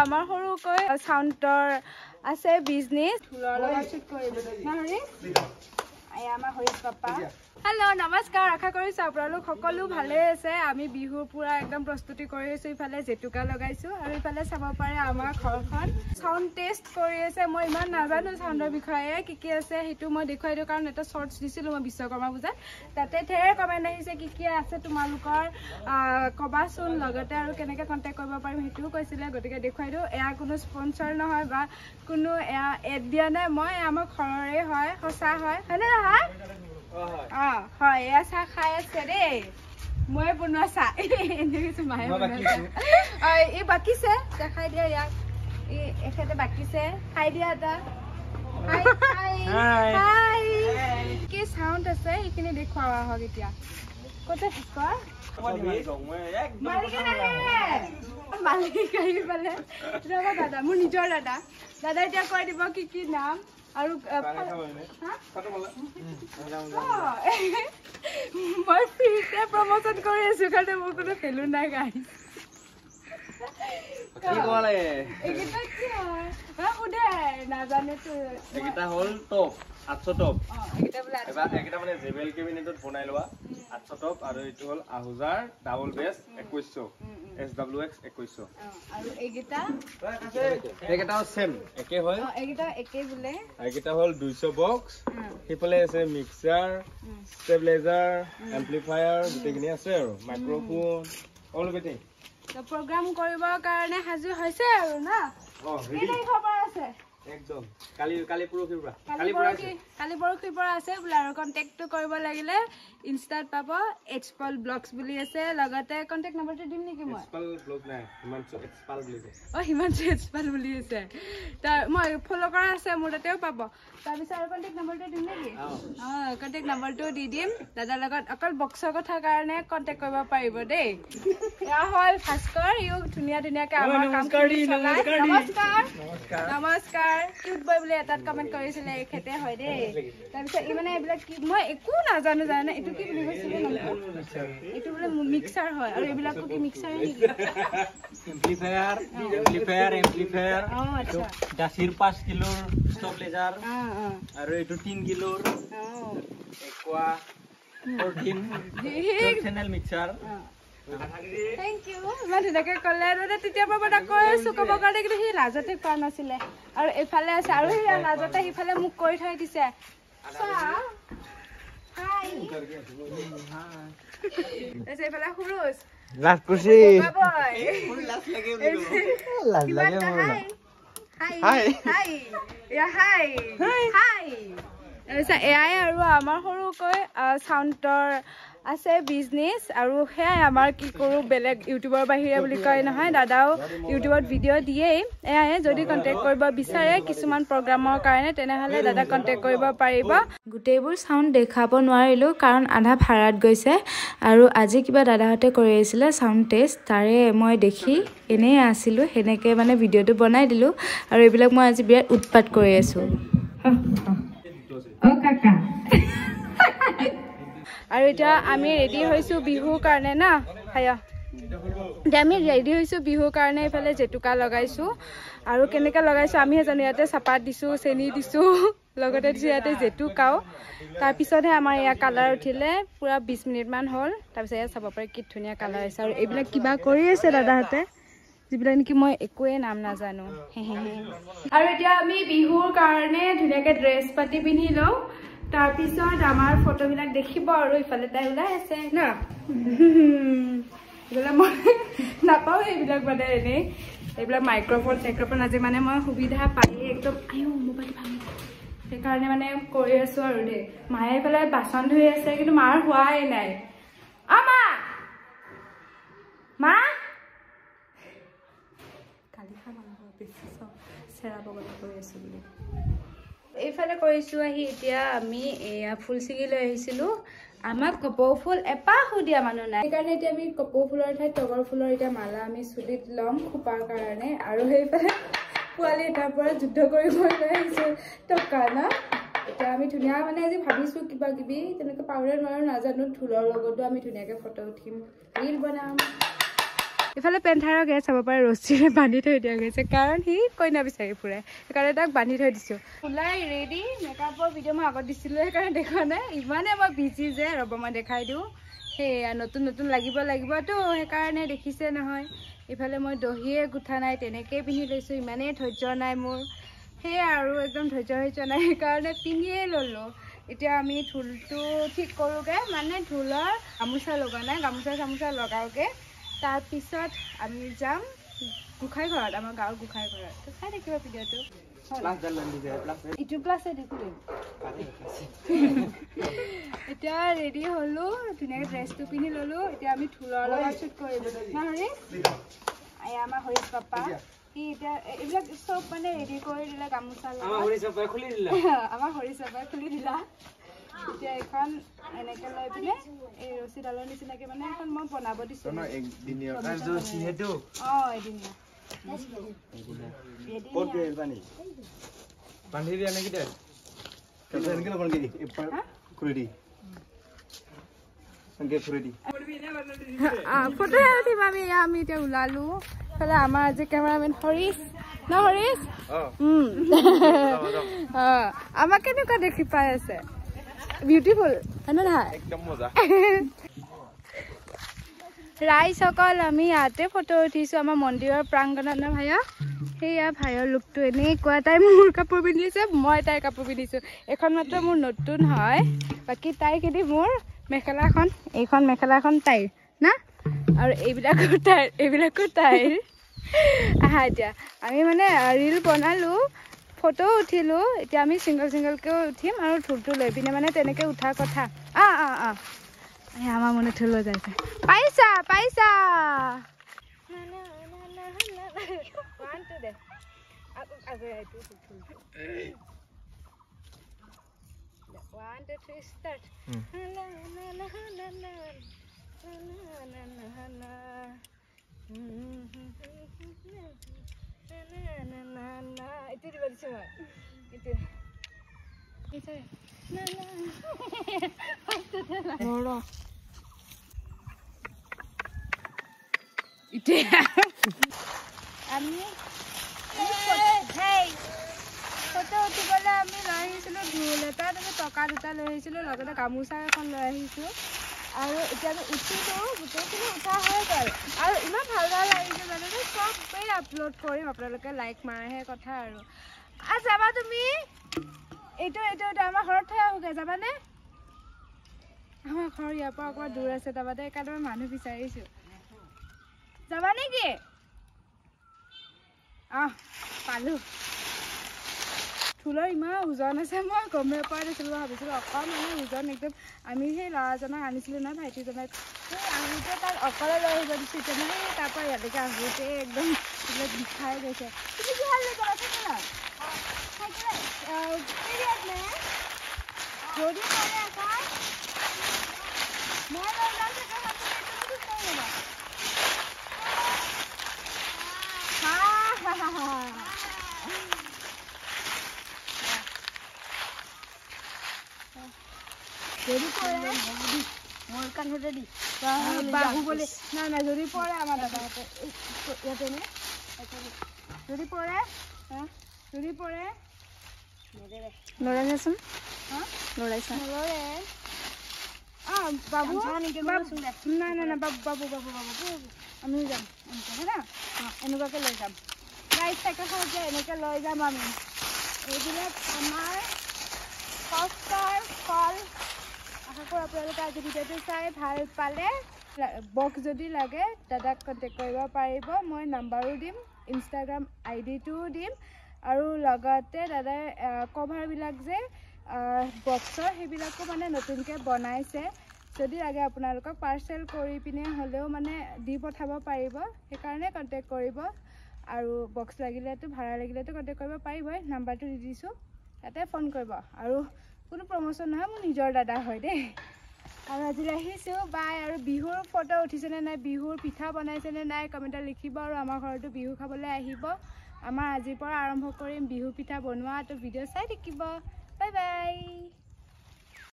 আমাৰ সৰুকৈ সাউণ্ডৰ আছে বিজনেছ ফুলৰ লগত শুট কৰিব না হৰি আমাৰ হৰি পাপা হেল্ল' নমস্কাৰ আশা কৰিছো আপোনালোক সকলো ভালে আছে আমি বিহুৰ পুৰা একদম প্ৰস্তুতি কৰি আছো ইফালে জেতুকা লগাইছো আৰু ইফালে চাব পাৰে আমাৰ ঘৰখন সাউণ্ড টেষ্ট কৰি আছে মই ইমান নাজানো সাউণ্ডৰ বিষয়ে কি আছে হেতু মই দেখুৱাই দিও কাৰণ এটা শৰ্টস দিছিলো মই বিশ্বকৰ্মা পূজাত তাতে ঢেৰ কমেন্ট আহিছে কি আছে তোমালোকৰ কবাচোন লগতে আৰু কেনেকৈ কন্টাক্ট কৰিব পাৰিম হেতু কৈছিলে গতিকে দেখুৱাই দিও এয়া কোনো স্পন্সৰ নহয় বা কোনো এয়া এড দিয়া নাই মই আমাৰ ঘৰৰে হয় সঁচা হয় হয়নে নহয় হয় এয়া চাহ খাই আছে দেই মই বনোৱা চাহ এনেকৈ মায়ে বনোৱা এই বাকিছে দেখাই দিয়া ইয়াক এখেতে বাকিছে খাই দিয়া এটা কি চাউণ্ড আছে এইখিনি দেখুওৱা হওক এতিয়া ক'তে থাকা মালিক আহি পালে ৰ'বা দাদা মোৰ নিজৰ দাদা এতিয়া কৈ দিব কি নাম আৰু মই ফ্ৰীতে প্ৰমোচন কৰি আছো কাৰণে মোৰ কোনো ভেলু নাই গাইছ কি ক'লে এইকেইটা কি হয় সুধে নাজানে তো এইকেইটা হ'ল টপ 800 টপ এইকেইটা মানে জেবেল কেবিনেটত বনাই লোৱা 800 টপ আৰু এইটো হ'ল আহুজাৰ ডাবল বেছ 2100 SWX 2100 আৰু এইকেইটা সেম একে হয় এইকেইটা একে বুলে এইকেইটা হ'ল 200 বক্স হিপলে আছে মিক্সাৰ ষ্টেবিলাইজাৰ এম্পলিফায়াৰ গোটেইখিনি আছে আৰু মাইক্ৰোফোন অল এভৰিথিং তো প্ৰগ্ৰাম কৰিবৰ কাৰণে হাজু হৈছে আৰু না কি খবৰ আছে একদম কালি পৰখিৰ পৰা আছে বুলে আৰু কন্টাক্টটো কৰিব লাগিলে ইনষ্টাত পাব এক্সপাল ব্লগছ বুলি আছে লগতে কন্টাক্ট নম্বৰটো দিম নেকি মই এক্সপাল ব্লগ নাই হিমাংশু এক্সপাল বুলি আছে হিমাংশু এক্সপাল বুলি আছে তাৰ মই ফলো কৰা আছে মোৰ তাতেও পাব তাৰ পিছত আৰু কন্টাক্ট নম্বৰটো দিম নেকি কন্টাক্ট নম্বৰটো দি দিম দাদাৰ লগত অকল বক্সৰ কথা কাৰণে কন্টাক্ট কৰিব পাৰিব দেই এয়া হ'ল ভাস্কৰ ইউ ধুনীয়াকৈ আমাৰ কাম কৰি নমস্কাৰ কিউট বয় বুলি এটাত কমেন্ট কৰিছিলে এখেতে হয় দেই তাৰপিছত ই মানে এইবিলাক কি মই একো নাজানো জানে এইটো কি বুলি কৈছিলে এইটো বোলে মিক্সাৰ হয় আৰু এইবিলাকো কি মিক্সাৰ নেকি এম্পলিফায়াৰ গাছিৰ 5 কিলোৰ ষ্টেবিলাইজাৰ আৰু এইটো 3 কিলোৰ একোৱা 14 চেনেল মিক্সাৰ Thank you. মই ধুনীয়াকৈ ক'লে আৰু তেতিয়া পৰা মই কৈ আছো ক'ব কাৰণে কিন্তু সি লাজতে কোৱা নাছিলে আৰু এইফালে আছে আৰু সি লাজতে সিফালে মোক কৰি থৈ দিছে এইফালে সুৰুজ লাজ কৰিছে লাজ লাগে এয়াই আৰু আমাৰ সৰুকৈ সাউণ্ডৰ আছে বিজনেছ আৰু সেয়াই আমাৰ কি কৰোঁ বেলেগ ইউটিউবৰ বাহিৰে বুলি কয় নহয় দাদাও ইউটিউবত ভিডিঅ' দিয়েই এয়াই যদি কণ্টেক্ট কৰিব বিচাৰে কিছুমান প্ৰগ্ৰামৰ কাৰণে তেনেহ'লে দাদা কণ্টেক্ট কৰিব পাৰিব গোটেইবোৰ চাউণ্ড দেখাব নোৱাৰিলোঁ কাৰণ আধা ভাড়াত গৈছে আৰু আজি কিবা দাদাহঁতে কৰি আছিলে চাউণ্ড টেষ্ট তাৰে মই দেখি এনেই আছিলোঁ সেনেকৈ মানে ভিডিঅ'টো বনাই দিলোঁ আৰু এইবিলাক মই আজি বিৰাট উৎপাত কৰি আছোঁ আৰু এতিয়া আমি ৰেডি হৈছোঁ বিহুৰ কাৰণে না এতিয়া আমি ৰেডি হৈছোঁ বিহুৰ কাৰণে এইফালে জেতুকা লগাইছোঁ আৰু কেনেকৈ লগাইছোঁ আমিহে জানো ইয়াতে চাপাত দিছোঁ চেনি দিছোঁ লগতে দিছোঁ ইয়াতে জেতুকাও তাৰপিছতহে আমাৰ ইয়াৰ কালাৰ উঠিলে পূৰা 20 মিনিটমান হ'ল তাৰপিছত ইয়াত চাব পাৰে কি ধুনীয়া কালাৰ হৈছে আৰু এইবিলাক কিবা কৰি আছে দাদাহঁতে যিবিলাক নেকি মই একোৱে নাম নাজানো আৰু এতিয়া আমি বিহুৰ কাৰণে ধুনীয়াকৈ ড্ৰেছ পাতি পিন্ধি লওঁ তাৰপিছত আমাৰ ফটোবিলাক দেখিব আৰু ইফালে তাই ওলাই আছে ন এইবিলাক মই নাপাওঁ সেইবিলাক মানে এনেই এইবিলাক মাইক্ৰফোন আজি মানে মই সুবিধা পাই একদম মোবাইল ভাঙি সেইকাৰণে মানে কৰি আছোঁ আৰু দেই মায়ে পেলাই বাচন ধুই আছে কিন্তু মাৰ হোৱাই নাই মা কালি খাব বেছি চেৰাব কথা কৈ আছোঁ বুলি এইফালে কৰিছোঁ আহি এতিয়া আমি এয়া ফুল ছিঙি লৈ আহিছিলোঁ আমাক কপৌ ফুল এপাহো দিয়া মানুহ নাই সেইকাৰণে এতিয়া আমি কপৌ ফুলৰ ঠাইত তগৰ ফুলৰ এতিয়া মালা আমি চুলিত ল'ম খোপাৰ কাৰণে আৰু সেইফালে পোৱালি এটাৰ পৰা যুদ্ধ কৰিব লৈ আহিছোঁ টকা ন এতিয়া আমি ধুনীয়া মানে আজি ভাবিছোঁ কিবা কিবি তেনেকৈ পাহৰিব নোৱাৰোঁ নাজানো ঢোলৰ লগতো আমি ধুনীয়াকৈ ফটো উঠিম ৰীল বনাম ইফালে পেন্থাৰক চাব পাৰে ৰছীৰে বান্ধি থৈ দিয়া গৈছে কাৰণ সি কইনা বিচাৰি ফুৰে সেইকাৰণে তাক বান্ধি থৈ দিছোঁ ওলাই ৰেডি মেকআপৰ ভিডিঅ' মই আগত দিছিলোঁ সেইকাৰণে দেখুওৱা নাই ইমানে মই বিজি যে ৰ'ব মই দেখাই দিওঁ সেয়া নতুন নতুন লাগিবতো সেইকাৰণে দেখিছে নহয় ইফালে মই দহিয়ে গুঠা নাই তেনেকেই পিন্ধি লৈছোঁ ইমানেই ধৈৰ্য নাই মোৰ সেয়া আৰু একদম ধৈৰ্য নাই সেইকাৰণে পিন্ধিয়ে ল'লোঁ এতিয়া আমি ঢোলটো ঠিক কৰোঁগৈ মানে ঢোলৰ গামোচা লগা নাই গামোচা লগাওঁগৈ তাৰপিছত আমি যাম গোঁসাই ঘৰত আমাৰ গাঁৱৰ গোঁসাই ঘৰত তো চাই থাকিব ভিডিঅ'টো এতিয়া ৰেডি হ'লোঁ ধুনীয়াকৈ ড্ৰেছটো পিন্ধি ল'লোঁ এতিয়া আমি ঢোলৰ লগত শ্বুট কৰিলোঁ না হৰি আমাৰ হৰিশ পাপা সি এতিয়া এইবিলাক চব মানে ৰেডি কৰি দিলে গামোচা আমাৰ হৰিশ পাপাই খুলি দিলা এতিয়া এখন এনেকৈ লৈ পিনে এই ৰছীডালৰ নিচিনাকৈ মানে এখন মই বনাব দিছোঁ এদিনীয়া ফটো উঠিম আমি এতিয়া ওলালোঁ ফালে আমাৰ আজি কেমেৰামেন হৰিশ ন হৰিশ আমাক কেনেকুৱা দেখি পাই আছে বিউটিফুল হয় নহয় একদম মজা ৰাইজসকল আমি ইয়াতে ফটো উঠিছোঁ আমাৰ মন্দিৰৰ প্ৰাংগণত ন ভাইয়া সেয়া ভাইৰ লুকটো এনেকুৱা তাই মোৰ কাপোৰ পিন্ধিছে মই তাইৰ কাপোৰ পিন্ধিছোঁ এইখন মাত্ৰ মোৰ নতুন হয় বাকী তাইখিনি মোৰ মেখেলাখন এইখন মেখেলাখন তাইৰ না আৰু এইবিলাকো তাইৰ আহা এতিয়া আমি মানে ৰীল বনালোঁ ফটো উঠিলোঁ এতিয়া আমি চিংগলকেও উঠিম আৰু ঢোলটো লৈ পিনে মানে তেনেকৈ উঠাৰ কথা আমাৰ মনে ঢোল লৈ যাইছে পাইছা One, two, three, start. Itu dibalik semua. Itu. Itu. Moro. Itu. Ami. Hey. Photo উঠিবলৈ আমি লৈ আহিছিলোঁ ঢোল এটা টকা দুটা লৈ আহিছিলোঁ লগতে গামোচা এখন লৈ আহিছোঁ আৰু এতিয়া আমি উঠিলোঁ গোটেইখিনি উঠা হৈ গ'ল আৰু ইমান ভাল লাগিছে জানেনে চবেই আপলোড কৰিম আপোনালোকে লাইক মাৰাহে কথা আৰু যাবা তুমি এইটো আমাৰ ঘৰত থৈ আহোঁগৈ যাবানে আমাৰ ঘৰ ইয়াৰ পৰা অকণমান দূৰ আছে তাৰবাদে সেইকাৰণে মানুহ বিচাৰিছোঁ যাবা নেকি পালোঁ ঢোলৰ ইমান ওজন আছে মই গমেই পোৱা নাছিলোঁ ভাবিছিলোঁ অকণমান ওজন একদম আমি সেই ল'ৰাজনক আনিছিলোঁ নহয় ভাইটিজনক সেই আহোঁতে তাক অকলে লৈ আহিব দিছোঁ এতিয়া মানে তাৰপৰা ইয়ালৈকে আহোঁতে একদম এইবিলাক বিষাই গৈছে তুমি কি ভাল লাগে যদি পড়ে মোর কান হতে দি বাহু বলে না যদি পড়ে আমার দাদাতে ইয়াতে নে যদি পড়ে লড়াই যাচোন লড়াইছা লড়ে বাবু না বাবু আমি যাম হয় না এনেকুৱাকৈ লৈ যাম ৰাইজ চাইকেল যে এনেকৈ লৈ যাম আমি এইবিলাক আমাৰ কষ্টৰ ফল আশা কৰোঁ আপোনালোকে আজি ভিডিঅ'টো চাই ভাল পালে বক্স যদি লাগে দাদাক কণ্টেক্ট কৰিব পাৰিব মই নাম্বাৰো দিম ইনষ্টাগ্ৰাম আইডিটোও দিম আৰু লগতে দাদাই কভাৰবিলাক যে বক্সৰ সেইবিলাকো মানে নতুনকৈ বনাইছে যদি লাগে আপোনালোকক পাৰ্চেল কৰি পিনে হ'লেও মানে দি পঠাব পাৰিব সেইকাৰণে কণ্টেক্ট কৰিব আৰু বক্স লাগিলেতো ভাড়া লাগিলেতো কণ্টেক্ট কৰিব পাৰিবই নাম্বাৰটো দি দিছোঁ তাতে ফোন কৰিব আৰু কোনো প্ৰমোশ্যন নহয় মোৰ নিজৰ দাদা হয় দেই আৰু আজিলৈ আহিছোঁ বাই আৰু বিহুৰ ফটো উঠিছেনে নাই বিহুৰ পিঠা বনাইছেনে নাই কমেণ্টত লিখিব আৰু আমাৰ ঘৰতো বিহু খাবলৈ আহিব আমাৰ আজিৰ পৰা আৰম্ভ কৰিম বিহু পিঠা বনোৱা তো ভিডিঅ' চাই থাকিব বাই বাই